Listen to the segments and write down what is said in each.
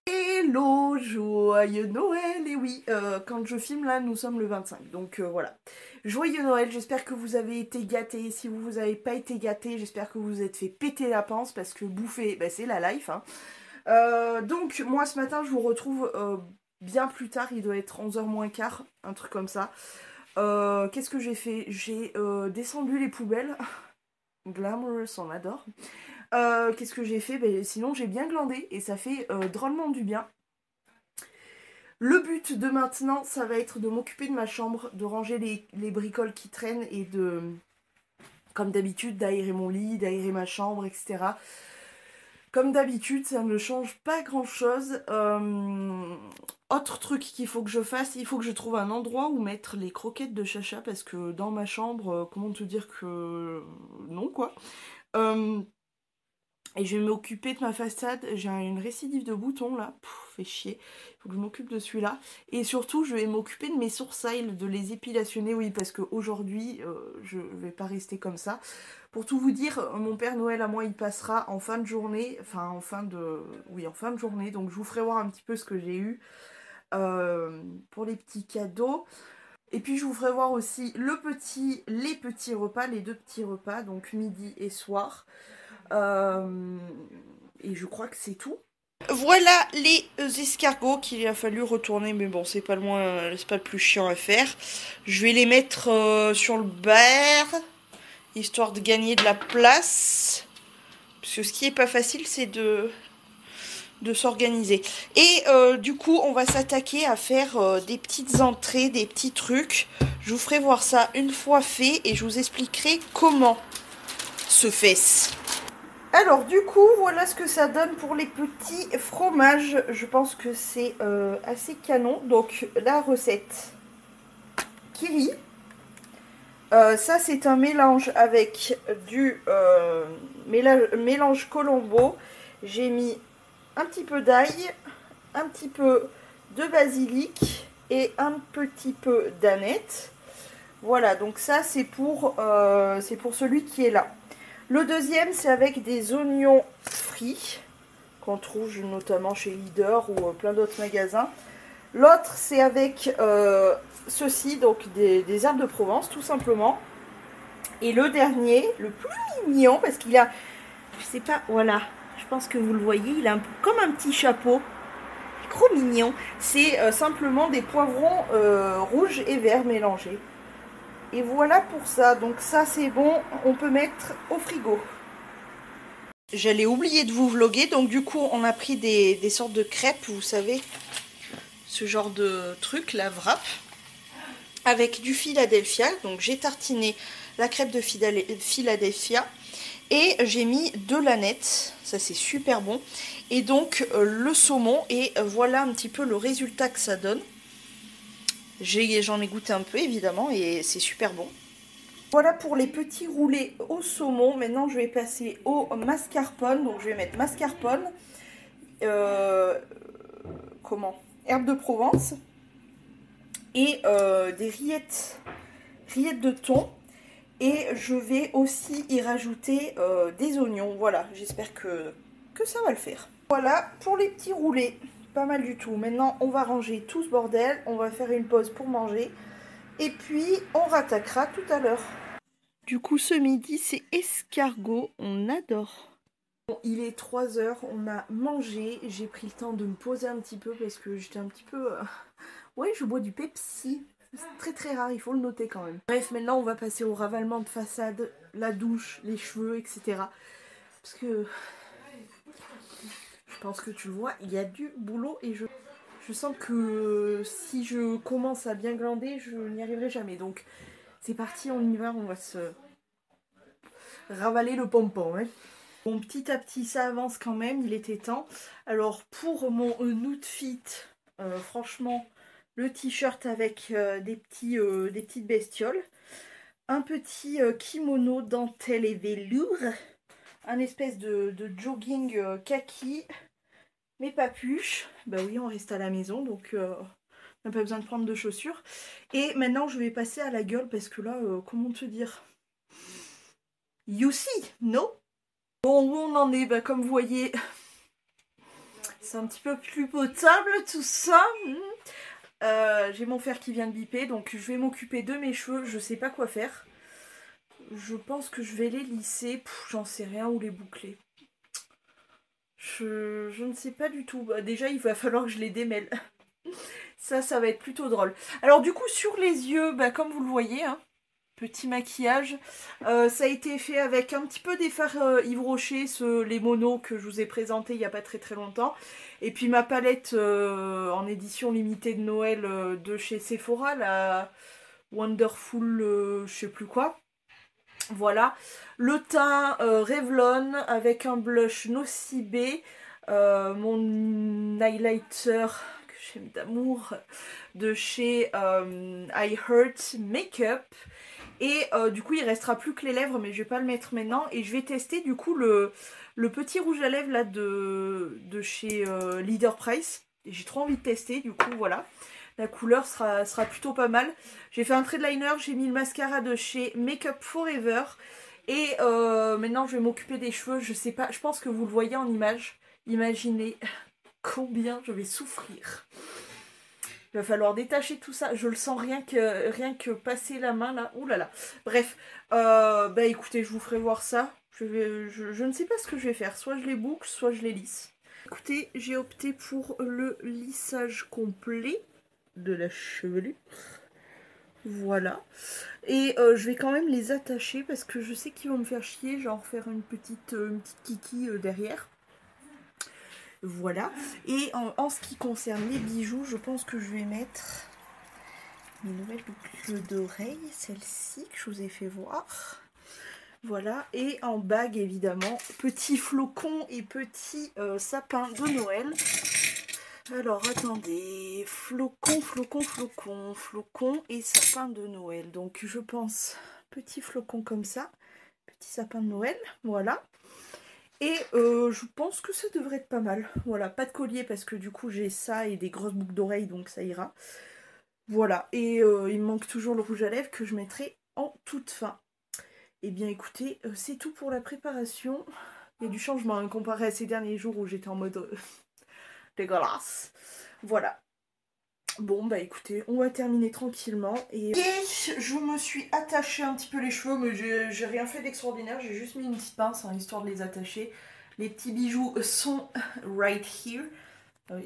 Hello, joyeux Noël. Et oui, quand je filme là, nous sommes le 25, donc voilà. Joyeux Noël, j'espère que vous avez été gâtés. Si vous n'avez pas été gâtés, j'espère que vous vous êtes fait péter la panse, parce que bouffer, bah, c'est la life, hein. Donc moi ce matin je vous retrouve bien plus tard, il doit être 11h moins quart, un truc comme ça. Qu'est-ce que j'ai fait? J'ai descendu les poubelles. Glamorous, on adore. Qu'est-ce que j'ai fait? Ben, sinon j'ai bien glandé et ça fait drôlement du bien. Le but de maintenant, ça va être de m'occuper de ma chambre, de ranger les bricoles qui traînent et de, comme d'habitude, d'aérer mon lit, d'aérer ma chambre, etc. Comme d'habitude, ça ne change pas grand-chose. Autre truc qu'il faut que je fasse, il faut que je trouve un endroit où mettre les croquettes de Chacha, parce que dans ma chambre, comment te dire que non, quoi. Et je vais m'occuper de ma façade. J'ai une récidive de boutons là. Pff, fait chier. Il faut que je m'occupe de celui-là. Et surtout, je vais m'occuper de mes sourcils, de les épilationner. Oui, parce qu'aujourd'hui, je vais pas rester comme ça. Pour tout vous dire, mon Père Noël à moi, il passera en fin de journée. Enfin, en fin de... Oui, en fin de journée. Donc, je vous ferai voir un petit peu ce que j'ai eu pour les petits cadeaux. Et puis, je vous ferai voir aussi les petits repas, les deux petits repas. Donc, midi et soir. Et je crois que c'est tout. Voilà les escargots qu'il a fallu retourner, mais bon, c'est pas le plus chiant à faire. Je vais les mettre sur le bar, histoire de gagner de la place. Parce que ce qui est pas facile, c'est de s'organiser. Et du coup, on va s'attaquer à faire des petites entrées, des petits trucs. Je vous ferai voir ça une fois fait et je vous expliquerai comment se fait-ce. Alors du coup, voilà ce que ça donne pour les petits fromages. Je pense que c'est assez canon. Donc la recette Kiri. Ça c'est un mélange avec du mélange Colombo. J'ai mis un petit peu d'ail, un petit peu de basilic et un petit peu d'aneth. Voilà, donc ça c'est pour celui qui est là. Le deuxième, c'est avec des oignons frits, qu'on trouve notamment chez Leader ou plein d'autres magasins. L'autre, c'est avec ceci, donc des herbes de Provence, tout simplement. Et le dernier, le plus mignon, parce qu'il a, je sais pas, voilà, je pense que vous le voyez, il a comme un petit chapeau. Trop mignon. C'est simplement des poivrons rouges et verts mélangés. Et voilà pour ça. Donc ça c'est bon, on peut mettre au frigo. J'allais oublier de vous vlogger, donc du coup on a pris des sortes de crêpes, vous savez, ce genre de truc, la wrap, avec du Philadelphia. Donc j'ai tartiné la crêpe de Philadelphia et j'ai mis de l'aneth, ça c'est super bon, et donc le saumon, et voilà un petit peu le résultat que ça donne. J'en ai goûté un peu évidemment et c'est super bon. Voilà pour les petits roulés au saumon. Maintenant je vais passer au mascarpone. Donc je vais mettre mascarpone, herbe de Provence et des rillettes de thon. Et je vais aussi y rajouter des oignons. Voilà, j'espère que ça va le faire. Voilà pour les petits roulés. Pas mal du tout. Maintenant on va ranger tout ce bordel. On va faire une pause pour manger. Et puis on rattaquera tout à l'heure. Du coup ce midi c'est escargot. On adore. Bon, il est 3h, on a mangé. J'ai pris le temps de me poser un petit peu parce que j'étais un petit peu... Ouais, je bois du Pepsi. C'est très très rare, il faut le noter quand même. Bref, maintenant on va passer au ravalement de façade, la douche, les cheveux, etc. Parce que je pense que tu le vois, il y a du boulot et je sens que si je commence à bien glander, je n'y arriverai jamais. Donc c'est parti, on y va, on va se ravaler le pompon. Hein. Bon, petit à petit ça avance quand même, il était temps. Alors pour mon outfit, franchement... Le t-shirt avec des petites bestioles. Un petit kimono dentelle et velours. Un espèce de jogging kaki. Mes papuches. Bah oui, on reste à la maison, donc on n'a pas besoin de prendre de chaussures. Et maintenant, je vais passer à la gueule parce que là, comment te dire, You see, no? Bon, où on en est? Bah, comme vous voyez, c'est un petit peu plus potable tout ça. J'ai mon fer qui vient de biper, donc je vais m'occuper de mes cheveux. Je sais pas quoi faire. Je pense que je vais les lisser. J'en sais rien, ou les boucler. Je ne sais pas du tout. Bah, déjà, il va falloir que je les démêle. Ça va être plutôt drôle. Alors du coup, sur les yeux, bah, comme vous le voyez, hein, petit maquillage. Ça a été fait avec un petit peu des fards Yves Rocher, les monos que je vous ai présentés il n'y a pas très très longtemps. Et puis ma palette en édition limitée de Noël de chez Sephora, la Wonderful je sais plus quoi. Voilà. Le teint Revlon avec un blush Nocibé. Mon highlighter que j'aime d'amour de chez I Heart Makeup. Et du coup il restera plus que les lèvres, mais je vais pas le mettre maintenant. Et je vais tester du coup le petit rouge à lèvres là de chez Leader Price. Et j'ai trop envie de tester, du coup voilà. La couleur sera plutôt pas mal. J'ai fait un trait de liner, j'ai mis le mascara de chez Makeup Forever. Et maintenant je vais m'occuper des cheveux. Je sais pas, je pense que vous le voyez en image. Imaginez combien je vais souffrir. Il va falloir détacher tout ça. Je le sens rien que passer la main là. Ouh là là. Bref. Bah écoutez, je vous ferai voir ça. Je ne sais pas ce que je vais faire. Soit je les boucle, soit je les lisse. Écoutez, j'ai opté pour le lissage complet de la chevelure. Voilà. Et je vais quand même les attacher parce que je sais qu'ils vont me faire chier. Genre faire une petite kiki derrière. Voilà. Et en ce qui concerne les bijoux, je pense que je vais mettre mes nouvelles boucles d'oreilles, celle-ci que je vous ai fait voir. Voilà. Et en bague, évidemment, petit flocon et petit sapin de Noël. Alors, attendez. Flocon, flocon, flocon, flocon et sapin de Noël. Donc, je pense petit flocon comme ça. Petit sapin de Noël. Voilà. Et je pense que ça devrait être pas mal. Voilà, pas de collier parce que du coup j'ai ça et des grosses boucles d'oreilles, donc ça ira. Voilà, et il me manque toujours le rouge à lèvres que je mettrai en toute fin. Et bien écoutez, c'est tout pour la préparation. Il y a du changement hein, comparé à ces derniers jours où j'étais en mode dégueulasse. Voilà. Bon bah écoutez, on va terminer tranquillement. Et je me suis attachée un petit peu les cheveux, mais j'ai rien fait d'extraordinaire. J'ai juste mis une petite pince, hein, histoire de les attacher. Les petits bijoux sont right here.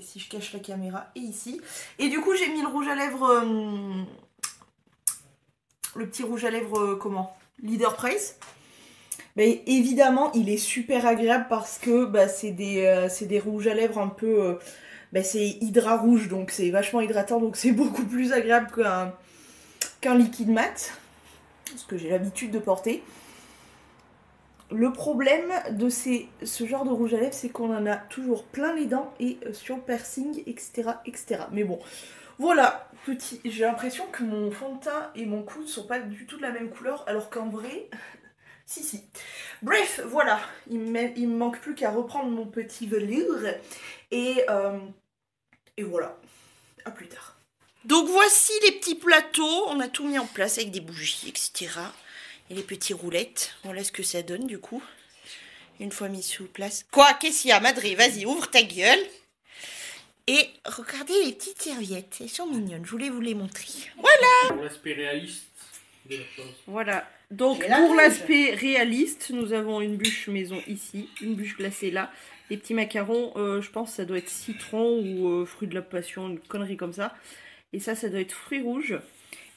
Si je cache la caméra, et ici. Et du coup j'ai mis le rouge à lèvres... le petit rouge à lèvres, comment Leader Price. Mais évidemment, il est super agréable parce que bah, c'est des rouges à lèvres un peu... bah, c'est Hydra rouge, donc c'est vachement hydratant, donc c'est beaucoup plus agréable qu'un liquide mat, ce que j'ai l'habitude de porter. Le problème de ce genre de rouge à lèvres, c'est qu'on en a toujours plein les dents et sur le piercing, etc., etc. Mais bon, voilà, j'ai l'impression que mon fond de teint et mon coude sont pas du tout de la même couleur, alors qu'en vrai, si. Bref, voilà, il me manque plus qu'à reprendre mon petit velours et voilà, à plus tard. Donc voici les petits plateaux, on a tout mis en place avec des bougies, etc. Et les petits roulettes, voilà ce que ça donne du coup, une fois mis sous place. Quoi, qu'est-ce qu'il y a, Madré? Vas-y, ouvre ta gueule. Et regardez les petites serviettes, elles sont mignonnes, je voulais vous les montrer. Voilà. Pour l'aspect réaliste de la chose. Voilà, donc pour l'aspect réaliste, nous avons une bûche maison ici, une bûche glacée là. Les petits macarons, je pense que ça doit être citron ou fruit de la passion, une connerie comme ça. Et ça doit être fruits rouges.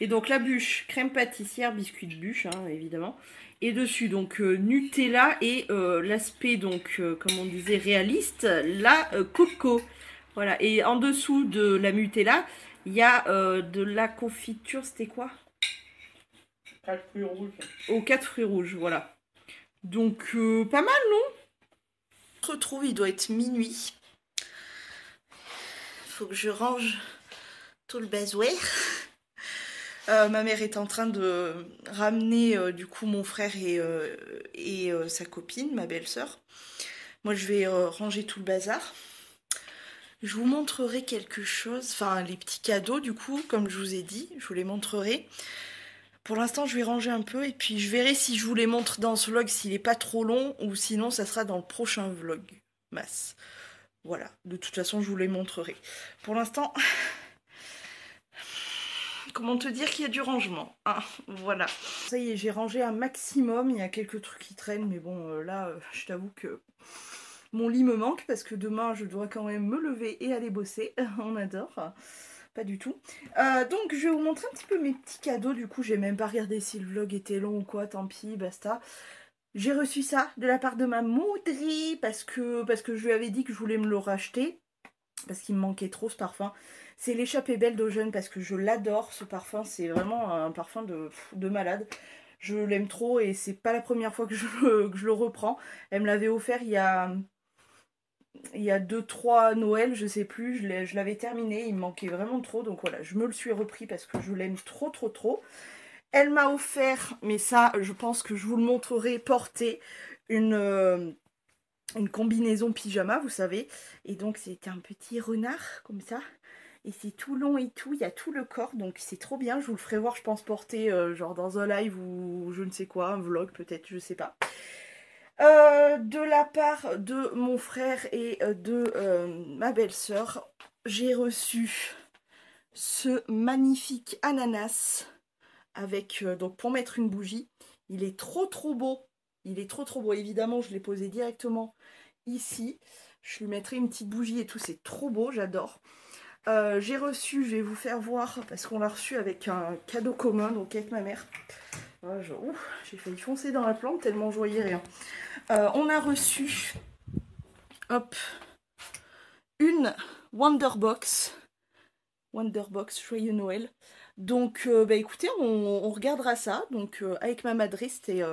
Et donc la bûche, crème pâtissière, biscuit de bûche, hein, évidemment. Et dessus, donc Nutella et l'aspect, donc, comme on disait, réaliste, la coco. Voilà, et en dessous de la Nutella, il y a de la confiture, c'était quoi? 4 fruits rouges. Oh, 4 fruits rouges, voilà. Donc, pas mal, non? On se retrouve, il doit être minuit. Faut que je range tout le baseware. Ma mère est en train de ramener du coup mon frère et sa copine, ma belle-sœur. Moi je vais ranger tout le bazar. Je vous montrerai quelque chose, enfin les petits cadeaux du coup, comme je vous ai dit, je vous les montrerai. Pour l'instant, je vais ranger un peu et puis je verrai si je vous les montre dans ce vlog s'il n'est pas trop long ou sinon ça sera dans le prochain vlog. Masse. Voilà, de toute façon, je vous les montrerai. Pour l'instant, comment te dire qu'il y a du rangement, hein, voilà. Ça y est, j'ai rangé un maximum. Il y a quelques trucs qui traînent, mais bon, là, je t'avoue que mon lit me manque parce que demain, je dois quand même me lever et aller bosser. On adore. Pas du tout. Donc, je vais vous montrer un petit peu mes petits cadeaux. Du coup, j'ai même pas regardé si le vlog était long ou quoi. Tant pis, basta. J'ai reçu ça de la part de ma Maudry parce que je lui avais dit que je voulais me le racheter parce qu'il me manquait trop ce parfum. C'est l'échappée belle d'Eugène parce que je l'adore ce parfum. C'est vraiment un parfum de malade. Je l'aime trop et c'est pas la première fois que je le reprends. Elle me l'avait offert il y a 2-3 Noël, je sais plus. Je l'avais terminé, il me manquait vraiment trop. Donc voilà, je me le suis repris parce que je l'aime trop trop trop. Elle m'a offert, mais ça, je pense que je vous le montrerai, porté une combinaison pyjama, vous savez. Et donc, c'était un petit renard, comme ça. Et c'est tout long et tout, il y a tout le corps, donc c'est trop bien. Je vous le ferai voir, je pense, porter genre dans un live ou je ne sais quoi, un vlog peut-être, je sais pas. De la part de mon frère et de ma belle-sœur, j'ai reçu ce magnifique ananas. Avec, donc pour mettre une bougie, il est trop trop beau, il est trop trop beau, évidemment je l'ai posé directement ici, je lui mettrai une petite bougie et tout, c'est trop beau, j'adore. J'ai reçu, je vais vous faire voir, parce qu'on l'a reçu avec un cadeau commun, donc avec ma mère. J'ai failli foncer dans la plante tellement je voyais rien. On a reçu, hop, une Wonderbox, joyeux Noël. Donc, bah écoutez, on regardera ça. Donc, avec ma madrée, c'était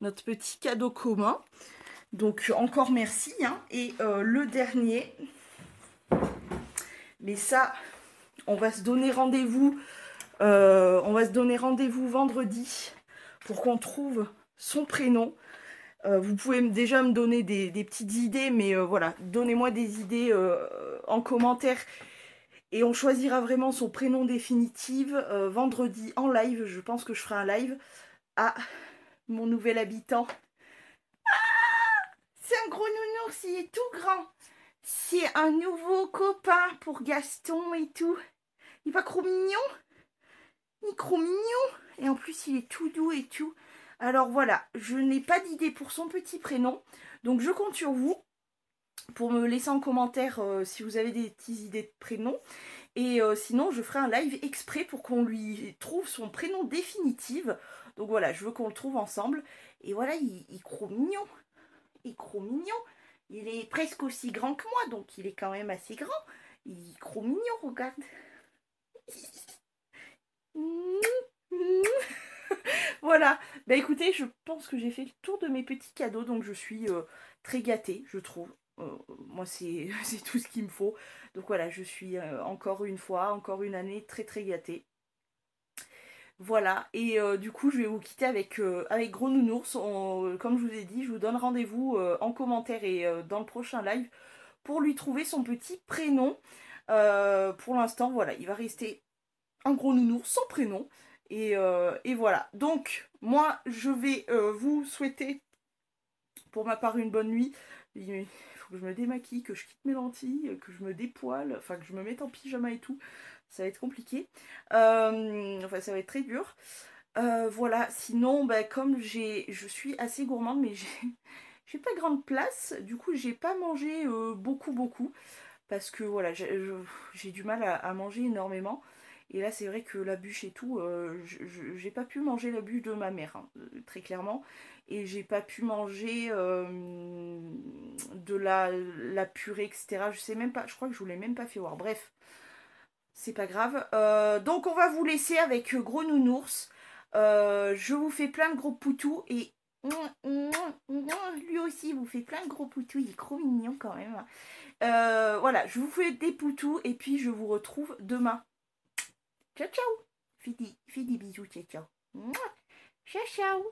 notre petit cadeau commun. Donc, encore merci. Hein. Et le dernier, mais ça, on va se donner rendez-vous. Vendredi pour qu'on trouve son prénom. Vous pouvez déjà me donner des petites idées, mais voilà, donnez-moi des idées en commentaire. Et on choisira vraiment son prénom définitif vendredi en live. Je pense que je ferai un live à mon nouvel habitant. Ah, c'est un gros nounours, il est tout grand. C'est un nouveau copain pour Gaston et tout. Il est pas trop mignon? Il est trop mignon. Et en plus, il est tout doux et tout. Alors voilà, je n'ai pas d'idée pour son petit prénom. Donc je compte sur vous pour me laisser en commentaire si vous avez des petites idées de prénom. Et sinon, je ferai un live exprès pour qu'on lui trouve son prénom définitif. Donc voilà, je veux qu'on le trouve ensemble. Et voilà, il est trop mignon. Il est trop mignon. Il est presque aussi grand que moi, donc il est quand même assez grand. Il est trop mignon, regarde. Voilà. Bah écoutez, je pense que j'ai fait le tour de mes petits cadeaux. Donc je suis très gâtée, je trouve. Moi c'est tout ce qu'il me faut. Donc voilà, je suis encore une année très très gâtée. Voilà, et du coup je vais vous quitter avec Gros Nounours. Comme je vous ai dit, je vous donne rendez-vous en commentaire et dans le prochain live pour lui trouver son petit prénom. Pour l'instant, voilà, il va rester un Gros Nounours sans prénom. Et voilà, donc moi je vais vous souhaiter pour ma part une bonne nuit. Il faut que je me démaquille, que je quitte mes lentilles, que je me dépoile, enfin que je me mette en pyjama et tout. Ça va être compliqué. Enfin, ça va être très dur. Voilà, sinon, bah, comme je suis assez gourmande, mais j'ai pas grande place. Du coup, j'ai pas mangé beaucoup. Parce que voilà, j'ai du mal à manger énormément. Et là, c'est vrai que la bûche et tout, j'ai pas pu manger la bûche de ma mère, hein, très clairement. Et j'ai pas pu manger de la purée, etc. Je sais même pas, je crois que je vous l'ai même pas fait voir. Bref, c'est pas grave. Donc, on va vous laisser avec Gros Nounours. Je vous fais plein de gros poutous et lui aussi vous fait plein de gros poutous. Il est trop mignon quand même. Voilà, je vous fais des poutous et puis je vous retrouve demain. Ciao, ciao. Fais des bisous, ciao, ciao. Ciao, ciao.